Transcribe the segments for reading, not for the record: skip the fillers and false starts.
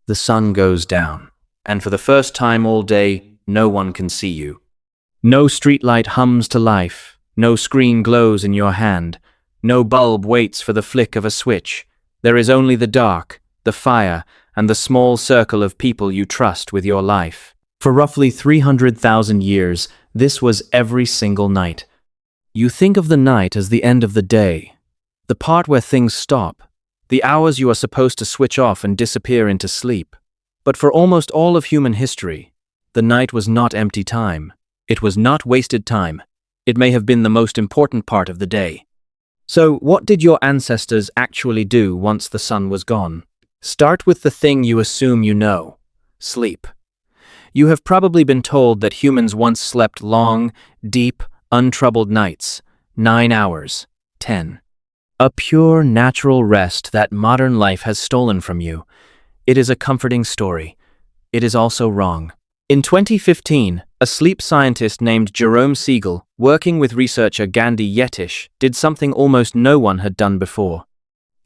The sun goes down, and for the first time all day, no one can see you. No streetlight hums to life, no screen glows in your hand, no bulb waits for the flick of a switch. There is only the dark, the fire, and the small circle of people you trust with your life. For roughly 300,000 years, this was every single night. You think of the night as the end of the day, the part where things stop, the hours you are supposed to switch off and disappear into sleep. But for almost all of human history, the night was not empty time. It was not wasted time. It may have been the most important part of the day. So, what did your ancestors actually do once the sun was gone? Start with the thing you assume you know: sleep. You have probably been told that humans once slept long, deep, untroubled nights, 9 hours, 10. A pure, natural rest that modern life has stolen from you. It is a comforting story. It is also wrong. In 2015, a sleep scientist named Jerome Siegel, working with researcher Roger Ekirch, did something almost no one had done before.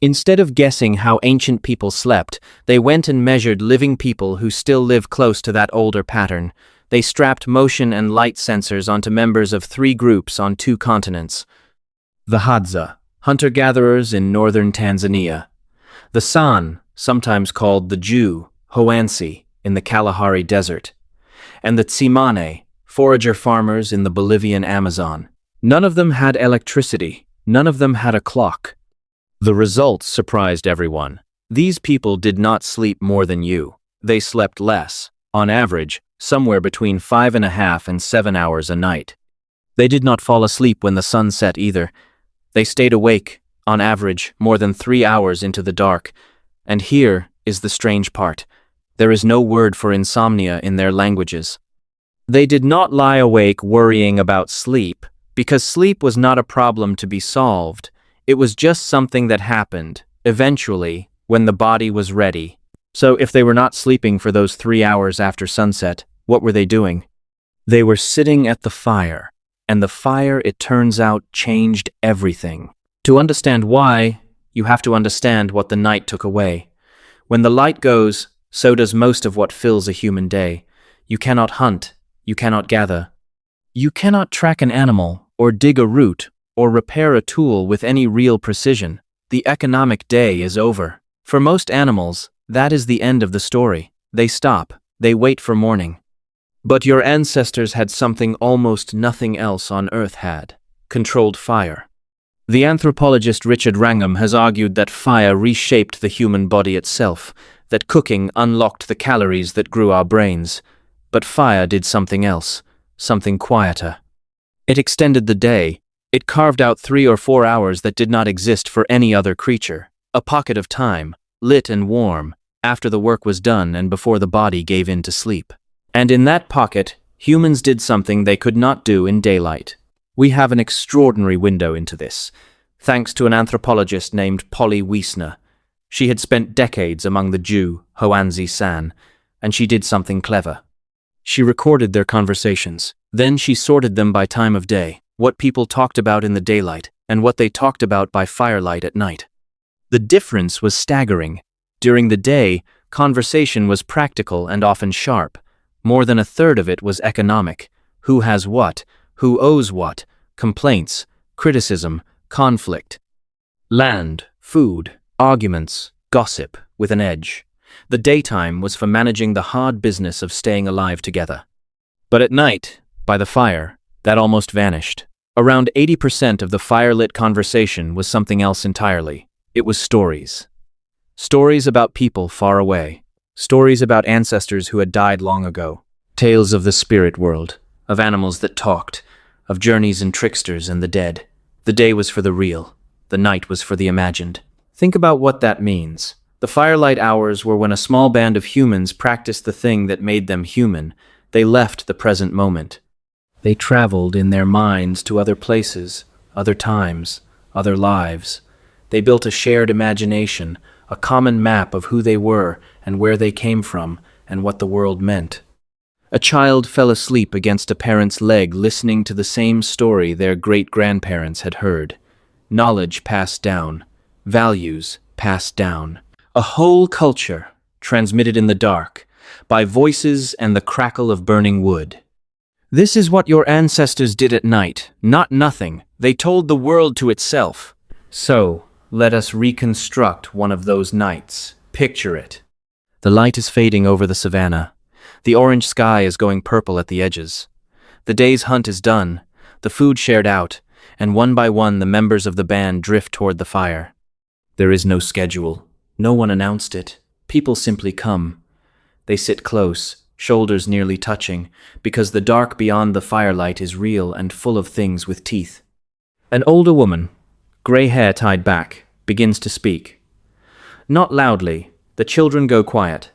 Instead of guessing how ancient people slept, they went and measured living people who still live close to that older pattern. They strapped motion and light sensors onto members of 3 groups on 2 continents. The Hadza, hunter-gatherers in northern Tanzania. The San, sometimes called the Jew, Hoansi, in the Kalahari desert. And the Tsimane, forager farmers in the Bolivian Amazon. None of them had electricity. None of them had a clock. The results surprised everyone. These people did not sleep more than you. They slept less, on average, somewhere between 5.5 and 7 hours a night. They did not fall asleep when the sun set either. They stayed awake, on average, more than 3 hours into the dark. And here is the strange part. There is no word for insomnia in their languages. They did not lie awake worrying about sleep, because sleep was not a problem to be solved. It was just something that happened, eventually, when the body was ready. So if they were not sleeping for those 3 hours after sunset, what were they doing? They were sitting at the fire, and the fire, it turns out, changed everything. To understand why, you have to understand what the night took away. When the light goes, so does most of what fills a human day. You cannot hunt, you cannot gather. You cannot track an animal, or dig a root, or repair a tool with any real precision. The economic day is over. For most animals, that is the end of the story. They stop, they wait for morning. But your ancestors had something almost nothing else on Earth had: controlled fire. The anthropologist Richard Wrangham has argued that fire reshaped the human body itself, that cooking unlocked the calories that grew our brains. But fire did something else, something quieter. It extended the day. It carved out 3 or 4 hours that did not exist for any other creature. A pocket of time, lit and warm, after the work was done and before the body gave in to sleep. And in that pocket, humans did something they could not do in daylight. We have an extraordinary window into this, thanks to an anthropologist named Polly Wiessner. She had spent decades among the Jew, Hoansi San, and she did something clever. She recorded their conversations. Then she sorted them by time of day, what people talked about in the daylight, and what they talked about by firelight at night. The difference was staggering. During the day, conversation was practical and often sharp. More than a third of it was economic. Who has what? Who owes what? Complaints, criticism, conflict. Land, food, arguments, gossip, with an edge. The daytime was for managing the hard business of staying alive together. But at night, by the fire, that almost vanished. Around 80% of the firelit conversation was something else entirely. It was stories. Stories about people far away. Stories about ancestors who had died long ago. Tales of the spirit world, of animals that talked, of journeys and tricksters and the dead. The day was for the real. The night was for the imagined. Think about what that means. The firelight hours were when a small band of humans practiced the thing that made them human. They left the present moment. They traveled in their minds to other places, other times, other lives. They built a shared imagination, a common map of who they were and where they came from and what the world meant. A child fell asleep against a parent's leg listening to the same story their great-grandparents had heard. Knowledge passed down. Values passed down. A whole culture, transmitted in the dark, by voices and the crackle of burning wood. This is what your ancestors did at night, not nothing. They told the world to itself. So, let us reconstruct one of those nights. Picture it. The light is fading over the savannah. The orange sky is going purple at the edges. The day's hunt is done, the food shared out, and one by one the members of the band drift toward the fire. There is no schedule. No one announced it. People simply come. They sit close, shoulders nearly touching, because the dark beyond the firelight is real and full of things with teeth. An older woman, gray hair tied back, begins to speak. Not loudly, the children go quiet.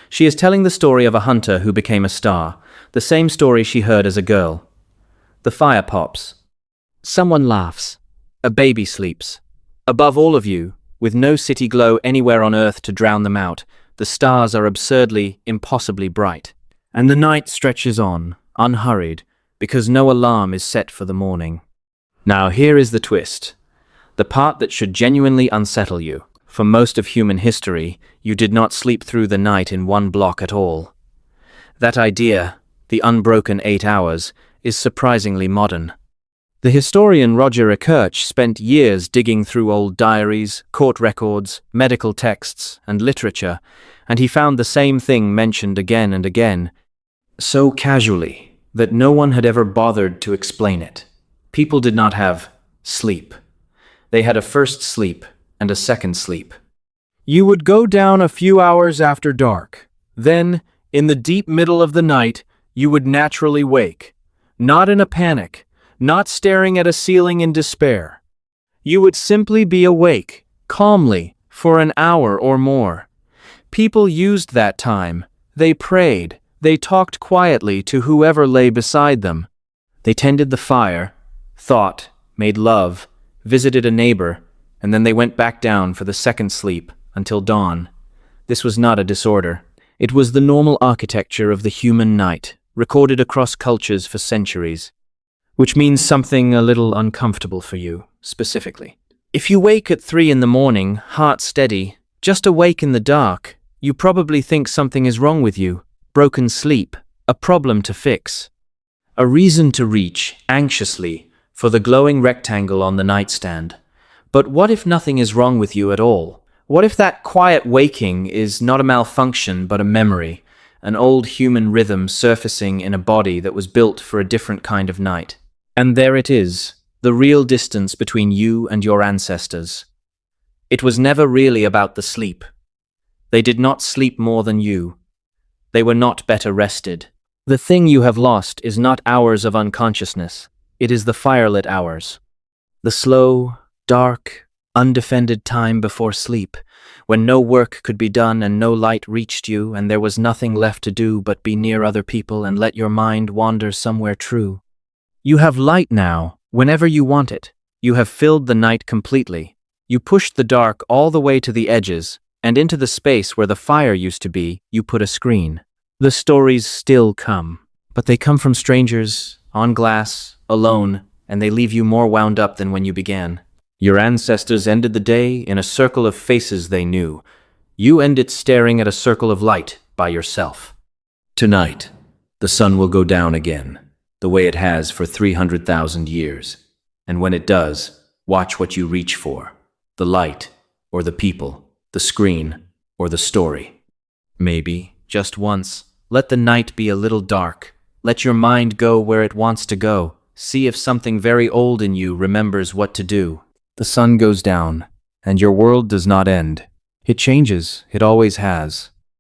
She is telling the story of a hunter who became a star, the same story she heard as a girl. The fire pops. Someone laughs. A baby sleeps. Above all of you, with no city glow anywhere on earth to drown them out, the stars are absurdly, impossibly bright. And the night stretches on, unhurried, because no alarm is set for the morning. Now here is the twist. The part that should genuinely unsettle you. For most of human history, you did not sleep through the night in one block at all. That idea, the unbroken 8 hours, is surprisingly modern. The historian Roger Ekirch spent years digging through old diaries, court records, medical texts, and literature, and he found the same thing mentioned again and again, so casually that no one had ever bothered to explain it. People did not have sleep. They had a first sleep and a second sleep. You would go down a few hours after dark. Then, in the deep middle of the night, you would naturally wake, not in a panic, not staring at a ceiling in despair. You would simply be awake, calmly, for an hour or more. People used that time. They prayed. They talked quietly to whoever lay beside them. They tended the fire, thought, made love, visited a neighbor, and then they went back down for the second sleep until dawn. This was not a disorder. It was the normal architecture of the human night, recorded across cultures for centuries. Which means something a little uncomfortable for you, specifically. If you wake at 3 in the morning, heart steady, just awake in the dark, you probably think something is wrong with you, broken sleep, a problem to fix. A reason to reach, anxiously, for the glowing rectangle on the nightstand. But what if nothing is wrong with you at all? What if that quiet waking is not a malfunction but a memory, an old human rhythm surfacing in a body that was built for a different kind of night? And there it is, the real distance between you and your ancestors. It was never really about the sleep. They did not sleep more than you. They were not better rested. The thing you have lost is not hours of unconsciousness. It is the firelit hours. The slow, dark, undefended time before sleep, when no work could be done and no light reached you and there was nothing left to do but be near other people and let your mind wander somewhere true. You have light now, whenever you want it. You have filled the night completely. You pushed the dark all the way to the edges, and into the space where the fire used to be, you put a screen. The stories still come, but they come from strangers, on glass, alone, and they leave you more wound up than when you began. Your ancestors ended the day in a circle of faces they knew. You end it staring at a circle of light by yourself. Tonight, the sun will go down again, the way it has for 300,000 years. And when it does, watch what you reach for. The light, or the people, the screen, or the story. Maybe, just once, let the night be a little dark. Let your mind go where it wants to go. See if something very old in you remembers what to do. The sun goes down, and your world does not end. It changes, it always has.